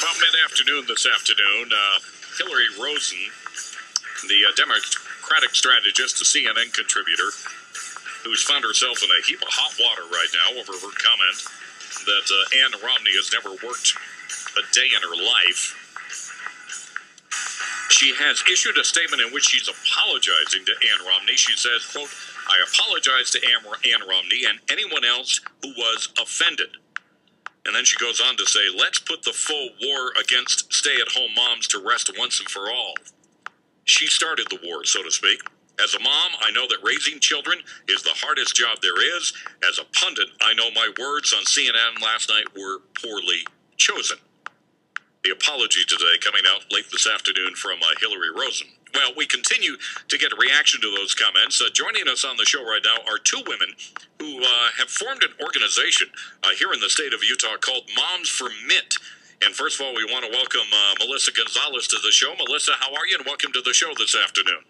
Well, mid-afternoon this afternoon, Hilary Rosen, the Democratic strategist, a CNN contributor, who's found herself in a heap of hot water right now over her comment that Ann Romney has never worked a day in her life. She has issued a statement in which she's apologizing to Ann Romney. She says, quote, "I apologize to Ann Romney and anyone else who was offended." And then she goes on to say, "Let's put the faux war against stay-at-home moms to rest once and for all." She started the war, so to speak. As a mom, I know that raising children is the hardest job there is. As a pundit, I know my words on CNN last night were poorly chosen. The apology today coming out late this afternoon from Hilary Rosen. Well, we continue to get a reaction to those comments. Joining us on the show right now are two women who have formed an organization here in the state of Utah called Moms for Mitt. And first of all, we want to welcome Melissa Gonzalez to the show. Melissa, how are you? And welcome to the show this afternoon.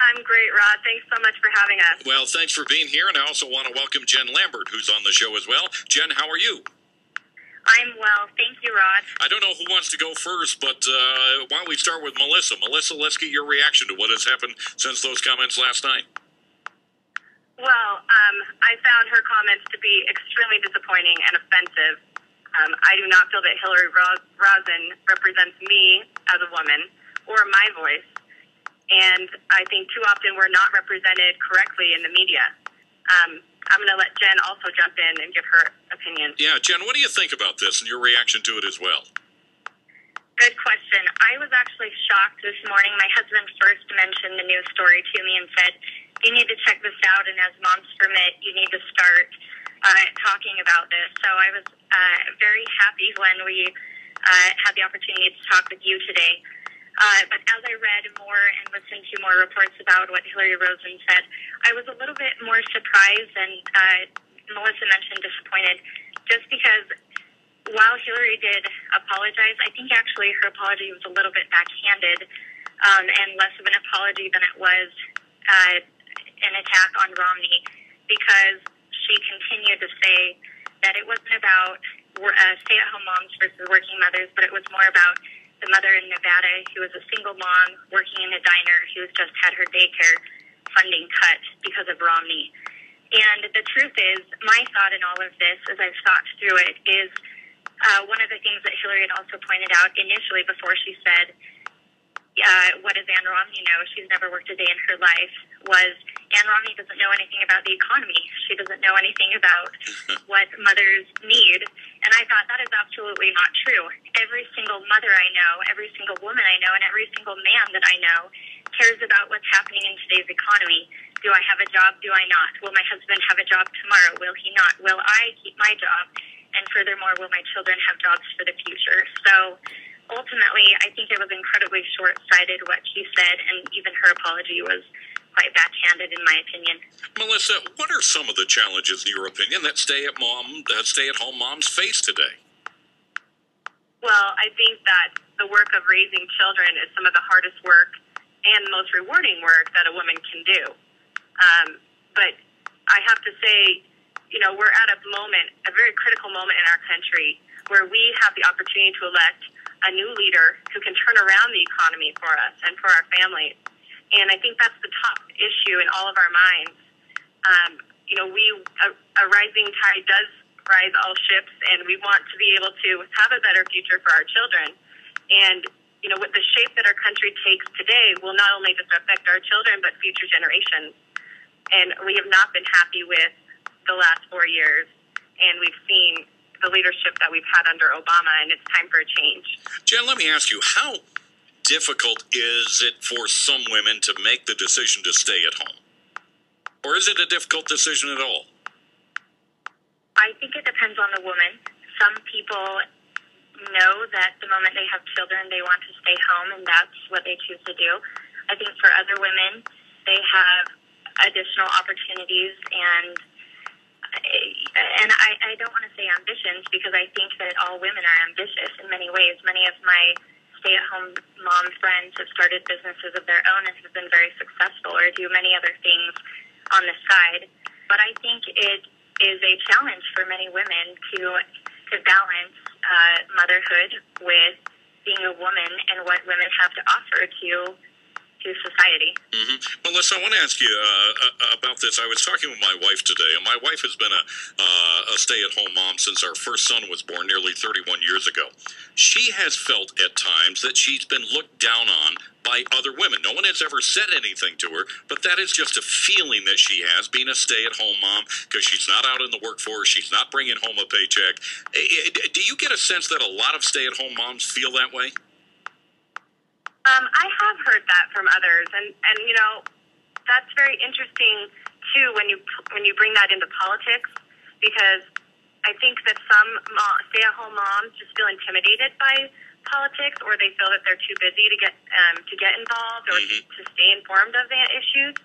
I'm great, Rod. Thanks so much for having us. Well, thanks for being here. And I also want to welcome Jen Lambert, who's on the show as well. Jen, how are you? I'm well. Thank you, Rod. I don't know who wants to go first, but why don't we start with Melissa? Melissa, let's get your reaction to what has happened since those comments last night. Well, I found her comments to be extremely disappointing and offensive. I do not feel that Hilary Rosen represents me as a woman or my voice. And I think too often we're not represented correctly in the media. I'm going to let Jen also jump in and give her opinion. Yeah, Jen, what do you think about this and your reaction to it as well? Good question. I was actually shocked this morning. My husband first mentioned the news story to me and said, "You need to check this out, and as Moms for Mitt, you need to start talking about this." So I was very happy when we had the opportunity to talk with you today. But as I read more and listened to more reports about what Hilary Rosen said, I was a little bit more surprised and Melissa mentioned disappointed, just because while Hilary did apologize, I think actually her apology was a little bit backhanded and less of an apology than it was an attack on Romney, because she continued to say that it wasn't about stay-at-home moms versus working mothers, but it was more about the mother in Nevada who was a single mom working in a diner who has just had her daycare funding cut because of Romney. And the truth is, my thought in all of this, as I've thought through it, is one of the things that Hilary had also pointed out initially before she said, what does Ann Romney know? She's never worked a day in her life, was Ann Romney doesn't know anything about the economy. She doesn't know anything about what mothers need. And I thought that is absolutely not true. Every single mother I know, every single woman I know, and every single man that I know cares about what's happening in today's economy. Do I have a job? Do I not? Will my husband have a job tomorrow? Will he not? Will I keep my job? And furthermore, will my children have jobs for the future? So ultimately, I think it was incredibly short-sighted what she said, and even her apology was quite backhanded in my opinion. Melissa, what are some of the challenges, in your opinion, that stay-at-home moms face today? Well, I think that the work of raising children is some of the hardest work and the most rewarding work that a woman can do. But I have to say, you know, we're at a moment, a very critical moment in our country, where we have the opportunity to elect a new leader who can turn around the economy for us and for our families. And I think that's the top issue in all of our minds. You know, a rising tide does rise all ships, and we want to be able to have a better future for our children. And, you know, with the shape that our country takes today will not only just affect our children, but future generations. And we have not been happy with the last 4 years, and we've seen the leadership that we've had under Obama, and it's time for a change. Jen, let me ask you, how difficult is it for some women to make the decision to stay at home? Or is it a difficult decision at all? I think it depends on the woman. Some people know that the moment they have children, they want to stay home, and that's what they choose to do. I think for other women, they have additional opportunities and I don't want to say ambitions, because I think that all women are ambitious in many ways. Many of my stay-at-home mom friends have started businesses of their own and have been very successful, or do many other things on the side. But I think it is a challenge for many women to to balance motherhood with being a woman and what women have to offer to society. Mm-hmm. Melissa, I want to ask you about this. I was talking with my wife today, and my wife has been a stay-at-home mom since our first son was born nearly 31 years ago. She has felt at times that she's been looked down on by other women. No one has ever said anything to her, but that is just a feeling that she has, being a stay-at-home mom, because she's not out in the workforce, she's not bringing home a paycheck. Do you get a sense that a lot of stay-at-home moms feel that way? I have heard that from others, and you know, that's very interesting too when you bring that into politics, because I think that some stay-at-home moms just feel intimidated by politics, or they feel that they're too busy to get involved or to stay informed of the issues.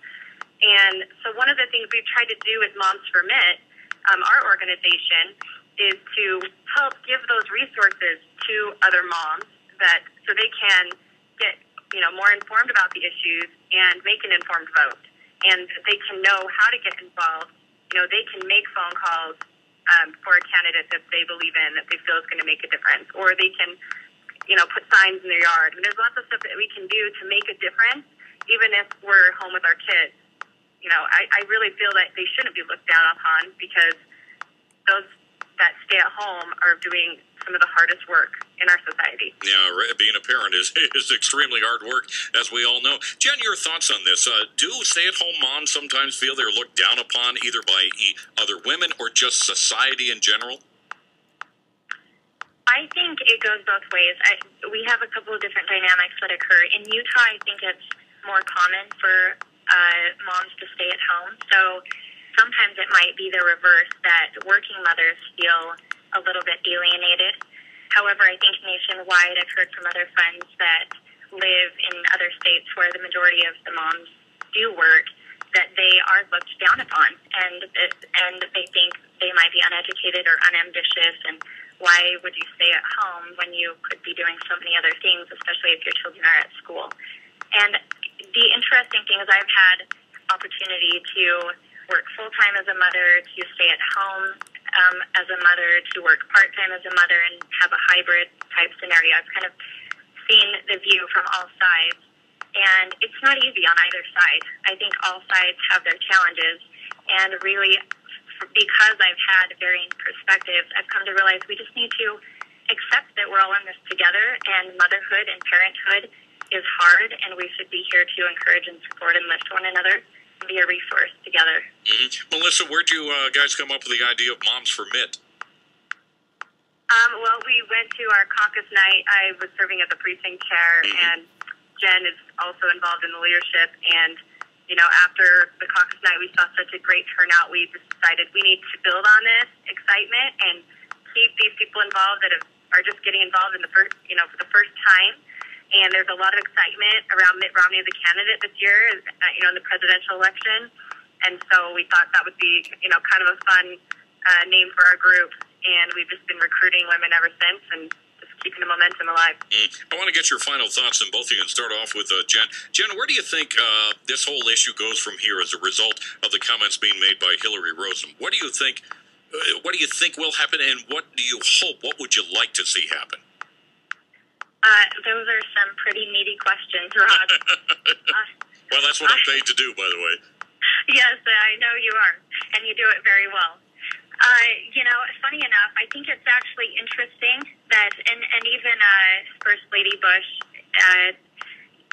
And so one of the things we've tried to do with Moms for Mitt, our organization, is to help give those resources to other moms so they can get more informed about the issues and make an informed vote, and they can know how to get involved. They can make phone calls for a candidate that they believe in, that they feel is going to make a difference, or they can put signs in their yard. There's lots of stuff that we can do to make a difference, even if we're home with our kids. I really feel that they shouldn't be looked down upon, because those that stay at home are doing some of the hardest work in our society. Yeah, being a parent is extremely hard work, as we all know. Jen, your thoughts on this? Do stay-at-home moms sometimes feel they're looked down upon either by other women or just society in general? I think it goes both ways. We have a couple of different dynamics that occur. In Utah, I think it's more common for moms to stay at home. So sometimes it might be the reverse, that working mothers feel a little bit alienated. However, I think nationwide, I've heard from other friends that live in other states where the majority of the moms do work, that they are looked down upon, and they think they might be uneducated or unambitious, and why would you stay at home when you could be doing so many other things, especially if your children are at school. And the interesting thing is I've had opportunity to work full-time as a mother, to stay at home as a mother, to work part-time as a mother, and have a hybrid type scenario. I've kind of seen the view from all sides, and it's not easy on either side. I think all sides have their challenges, and really, because I've had varying perspectives, I've come to realize we just need to accept that we're all in this together, and motherhood and parenthood is hard, and we should be here to encourage and support and lift one another, be a resource together. Mm-hmm. Melissa, where'd you guys come up with the idea of Moms for Mitt? Well, we went to our caucus night. I was serving as a precinct chair, and Jen is also involved in the leadership. And, after the caucus night, we saw such a great turnout. We decided we need to build on this excitement and keep these people involved that are just getting involved in for the first time. And there's a lot of excitement around Mitt Romney as a candidate this year, in the presidential election. And so we thought that would be, kind of a fun name for our group. And we've just been recruiting women ever since and just keeping the momentum alive. I want to get your final thoughts on both of you and start off with Jen. Jen, where do you think this whole issue goes from here as a result of the comments being made by Hilary Rosen? What do you think will happen, and what do you hope? What would you like to see happen? Those are some pretty meaty questions, Rod. Well, that's what I'm paid to do, by the way. Yes, I know you are, and you do it very well. Funny enough, I think it's actually interesting that, and even First Lady Bush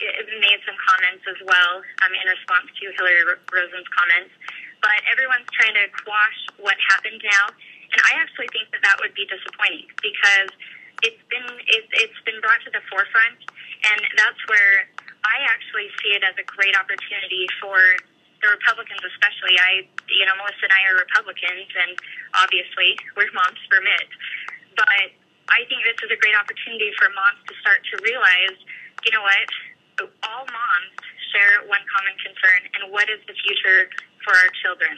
made some comments as well in response to Hilary Rosen's comments, but everyone's trying to quash what happened now, and I actually think that would be disappointing, because it's been brought to the forefront, and that's where I actually see it as a great opportunity for the Republicans, especially. Melissa and I are Republicans, and obviously we're Moms for Mitt. But I think this is a great opportunity for moms to start to realize, all moms share one common concern, and what is the future for our children?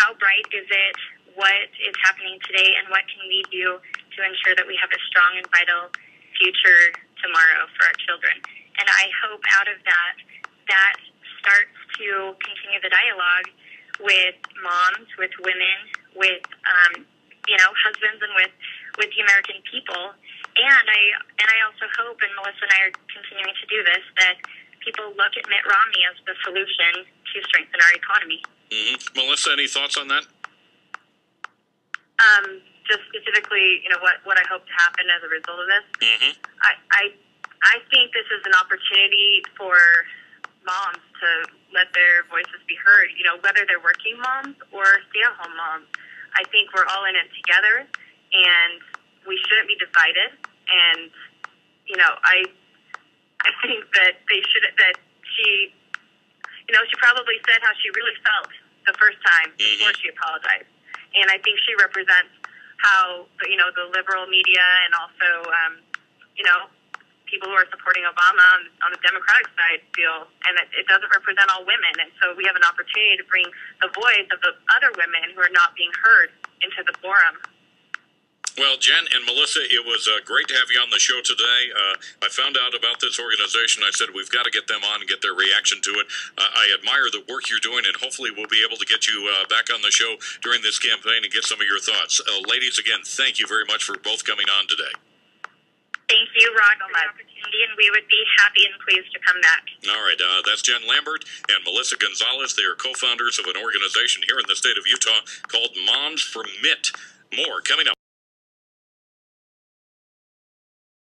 How bright is it? What is happening today, and what can we do to ensure that we have a strong and vital future tomorrow for our children? And I hope out of that starts to continue the dialogue with moms, with women, with husbands and with the American people. And I also hope, and Melissa and I are continuing to do this, that people look at Mitt Romney as the solution to strengthen our economy. Mm-hmm. Melissa, any thoughts on that? Just specifically, what I hope to happen as a result of this. Mm-hmm. I think this is an opportunity for moms to let their voices be heard, whether they're working moms or stay-at-home moms. I think we're all in it together, and we shouldn't be divided. And, I think that she probably said how she really felt the first time before she apologized. And I think she represents how, the liberal media and also, people who are supporting Obama on the Democratic side feel, and it doesn't represent all women. And so we have an opportunity to bring the voice of the other women who are not being heard into the forum. Well, Jen and Melissa, it was great to have you on the show today. I found out about this organization. I said, we've got to get them on and get their reaction to it. I admire the work you're doing, and hopefully we'll be able to get you back on the show during this campaign and get some of your thoughts. Ladies, again, thank you very much for both coming on today. Thank you, Rod, for the opportunity, and we would be happy and pleased to come back. All right, that's Jen Lambert and Melissa Gonzalez. They are co-founders of an organization here in the state of Utah called Moms for Mitt. More coming up.